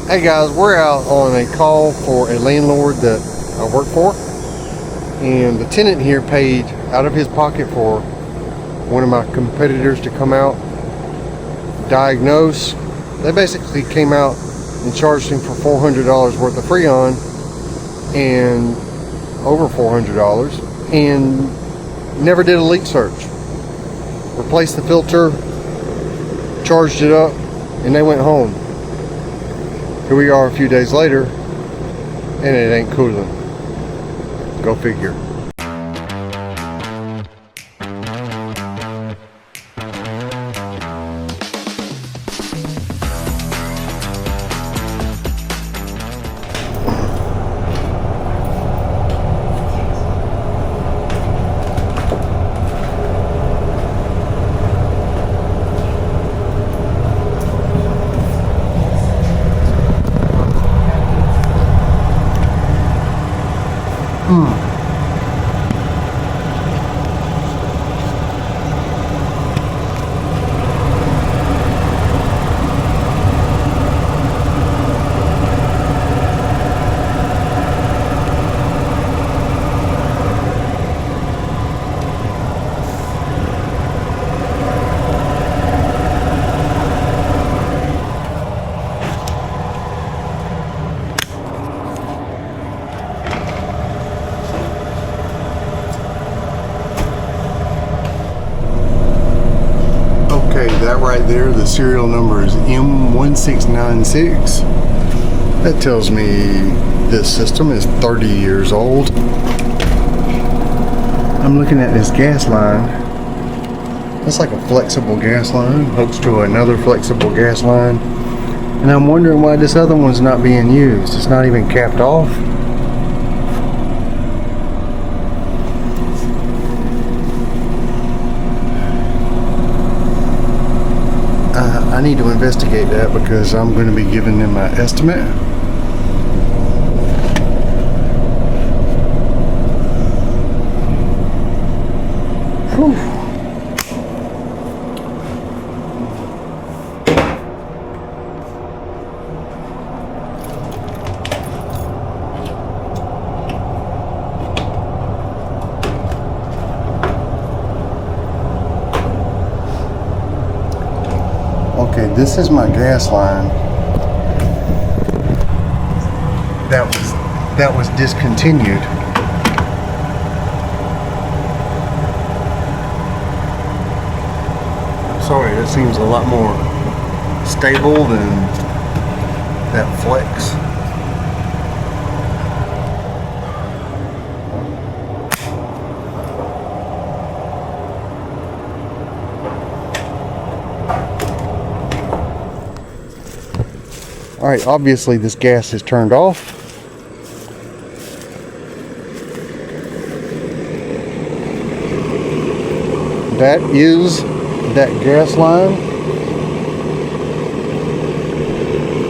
Hey guys, we're out on a call for a landlord that I work for, and the tenant here paid out of his pocket for one of my competitors to come out, diagnose. They basically came out and charged him for $400 worth of Freon and over $400, and never did a leak search. Replaced the filter, charged it up, and they went home. Here we are a few days later, and it ain't cooling. Go figure. That right there, the serial number is M1696. That tells me this system is 30 years old. I'm looking at this gas line. It's like a flexible gas line, hooks to another flexible gas line. And I'm wondering why this other one's not being used. It's not even capped off. I need to investigate that because I'm going to be giving them an estimate. Whew. Okay, this is my gas line that was discontinued. I'm sorry, it seems a lot more stable than that flex. Alright, obviously this gas is turned off. That is that gas line.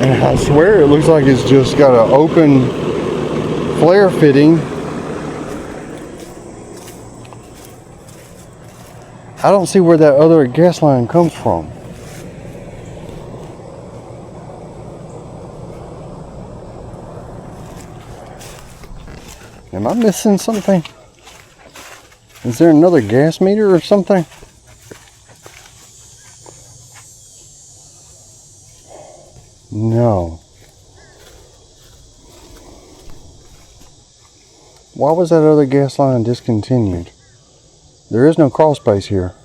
And I swear it looks like it's just got an open flare fitting. I don't see where that other gas line comes from. Am I missing something? Is there another gas meter or something? No. Why was that other gas line discontinued? There is no crawl space here.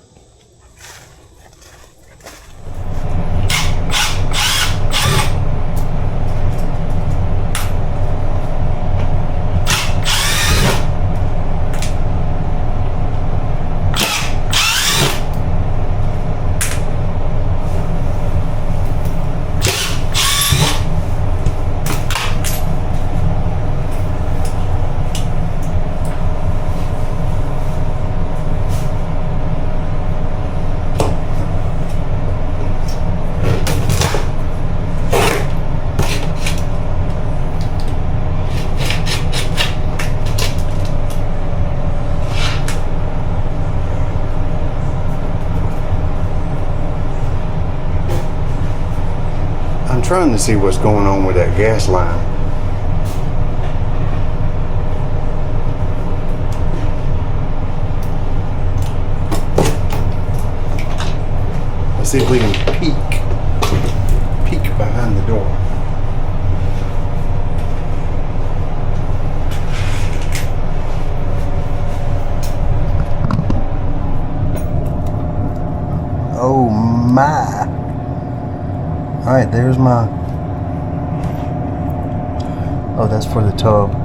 trying to see what's going on with that gas line. Let's see if we can peek behind the door. Oh my. Alright, there's my... Oh, that's for the tub.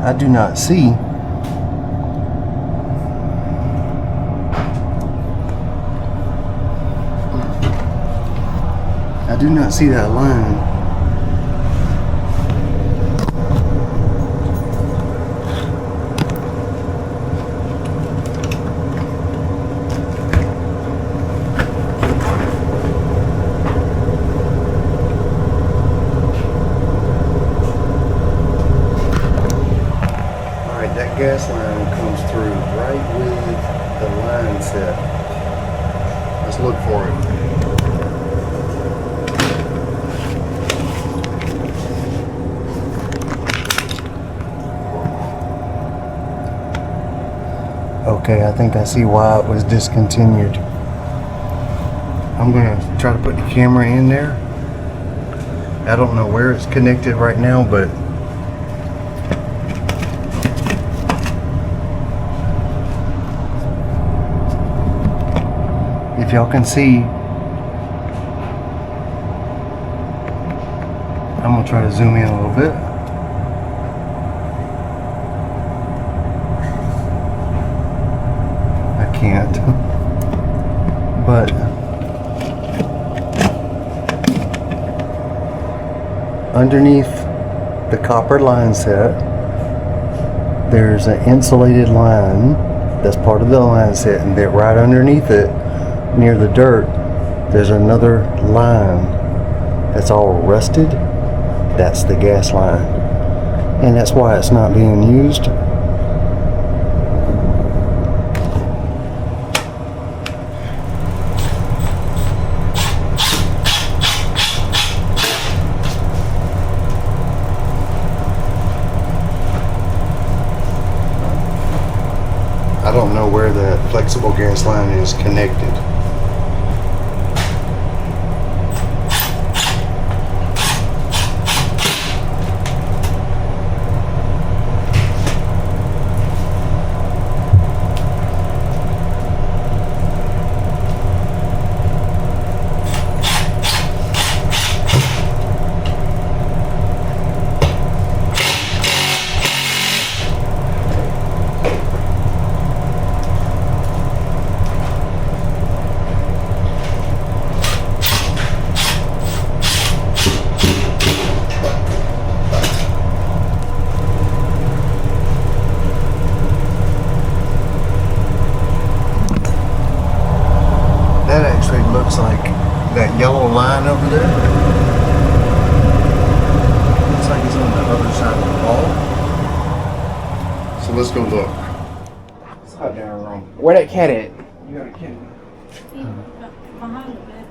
I do not see that line. That gas line comes through right with the line set. Let's look for it. Okay, I think I see why it was discontinued. I'm gonna try to put the camera in there. I don't know where it's connected right now, but if y'all can see, I'm gonna try to zoom in a little bit. I can't, but underneath the copper line set, there's an insulated line that's part of the line set, and that right underneath it, near the dirt, there's another line that's all rusted. That's the gas line, and that's why it's not being used. I don't know where that flexible gas line is connected. Looks like that yellow line over there. Looks like it's on the other side of the wall. So let's go look. It's hot down wrong. Where that cat at? You got a cat? Behind the bed.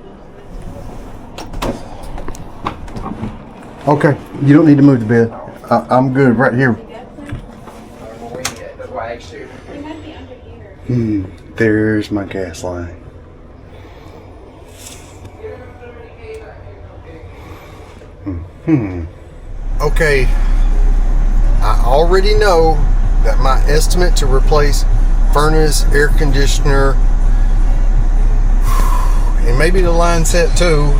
Okay, you don't need to move the bed. I'm good right here. That's why I asked you. It might be under here. There's my gas line. Okay, I already know that my estimate to replace furnace, air conditioner, and maybe the line set too,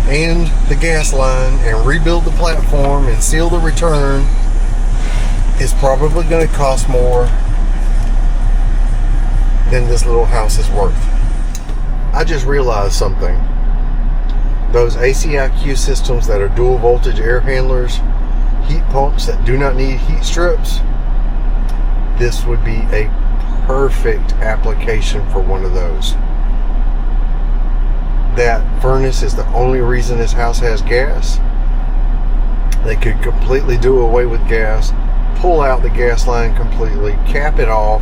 and the gas line, and rebuild the platform and seal the return is probably going to cost more than this little house is worth. I just realized something. Those ACiQ systems that are dual voltage air handlers, heat pumps that do not need heat strips, this would be a perfect application for one of those. That furnace is the only reason this house has gas. They could completely do away with gas, pull out the gas line completely, cap it off.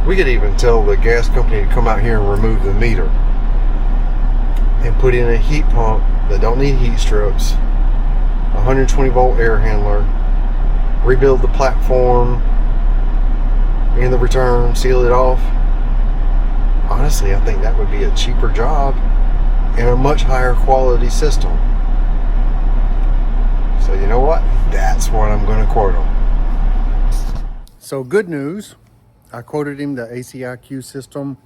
We could even tell the gas company to come out here and remove the meter and put in a heat pump that don't need heat strips, 120 volt air handler, rebuild the platform and the return, seal it off. Honestly, I think that would be a cheaper job and a much higher quality system. So you know what? That's what I'm going to quote him. So good news. I quoted him the ACiQ system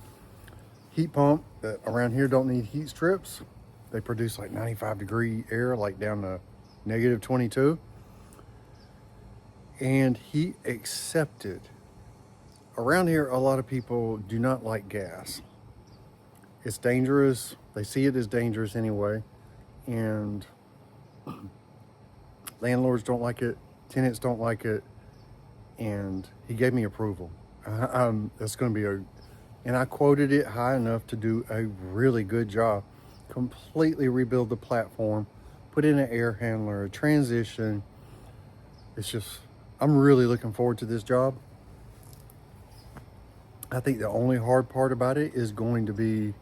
heat pump that around here don't need heat strips. They produce like 95-degree air, like down to negative 22. And he accepted. Around here, a lot of people do not like gas. It's dangerous. They see it as dangerous anyway. And landlords don't like it. Tenants don't like it. And he gave me approval. That's going to be and I quoted it high enough to do a really good job. Completely rebuild the platform, put in an air handler, a transition. It's just, I'm really looking forward to this job. I think the only hard part about it is going to be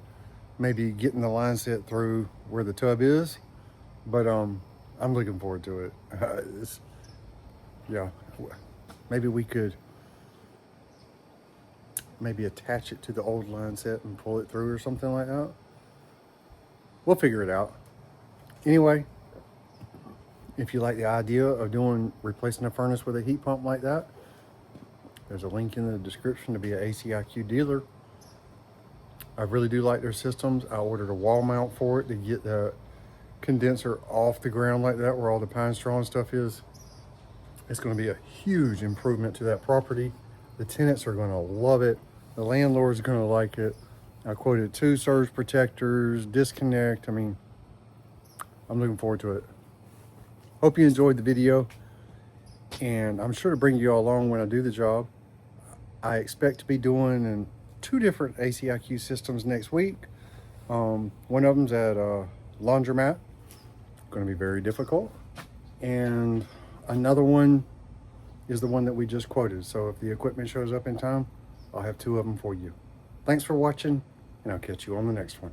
maybe getting the line set through where the tub is. But I'm looking forward to it. Yeah, maybe we could maybe attach it to the old line set and pull it through or something like that. We'll figure it out. Anyway, if you like the idea of replacing a furnace with a heat pump like that, there's a link in the description to be an ACiQ dealer. I really do like their systems. I ordered a wall mount for it to get the condenser off the ground like that where all the pine straw and stuff is. It's going to be a huge improvement to that property. The tenants are going to love it. The landlord's going to like it. I quoted 2 surge protectors, disconnect. I mean, I'm looking forward to it. Hope you enjoyed the video, and I'm sure to bring you all along when I do the job. I expect to be doing 2 different ACiQ systems next week. One of them's at a laundromat. Going to be very difficult. And another one is the one that we just quoted. So if the equipment shows up in time, I'll have 2 of them for you. Thanks for watching, and I'll catch you on the next one.